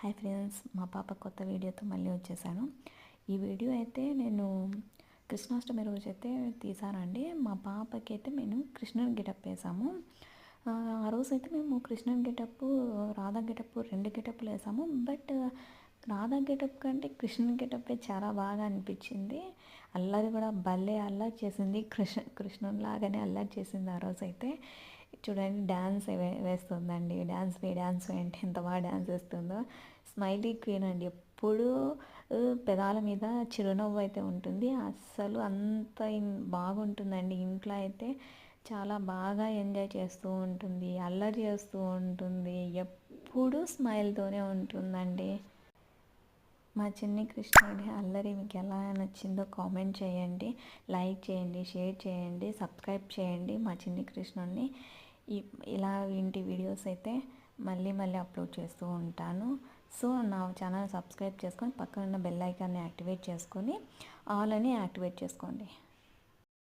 Hi friends, మా పాప కొత్త వీడియోతో మళ్ళీ వచ్చేసాను. ఈ వీడియో అయితే నేను కృష్ణాష్టమి రోజు అయితే తీసానండి. మా పాపకి అయితే మేము కృష్ణుని గెటప్ వేసాము. ఆ రోజు అయితే మేము కృష్ణుని గెటప్, రాధా గెటప్ రెండు గెటప్లు వేసాము. బట్ రాధా గెటప్ కంటే కృష్ణుని గెటప్ చాలా బాగా అనిపించింది. అల్లరి కూడా భలే అల్లరి చేసింది, కృష్ణుని లాగానే అల్లరి చేసింది ఆ రోజు అయితే. చూడండి, డ్యాన్స్ వేస్తుందండి. డ్యాన్స్ ఏంటి ఎంత బాగా డ్యాన్స్ వేస్తుందో. స్మైలీ క్వీన్ అండి. ఎప్పుడూ పెదాల మీద చిరునవ్వు అయితే ఉంటుంది. అస్సలు అంత బాగుంటుందండి. ఇంట్లో అయితే చాలా బాగా ఎంజాయ్ చేస్తూ ఉంటుంది, అల్లరి చేస్తూ ఉంటుంది, ఎప్పుడూ స్మైల్తోనే ఉంటుందండి. మా చిన్ని కృష్ణుడి అల్లరి మీకు ఎలా నచ్చిందో కామెంట్ చేయండి, లైక్ చేయండి, షేర్ చేయండి, సబ్స్క్రైబ్ చేయండి మా చిన్ని కృష్ణుడిని. ఇలా ఇంటి వీడియోస్ అయితే మళ్ళీ అప్లోడ్ చేస్తూ ఉంటాను. సో నా ఛానల్ సబ్స్క్రైబ్ చేసుకొని పక్కన ఉన్న బెల్ ఐకాన్ని యాక్టివేట్ చేసుకొని ఆల్ అని యాక్టివేట్ చేసుకోండి.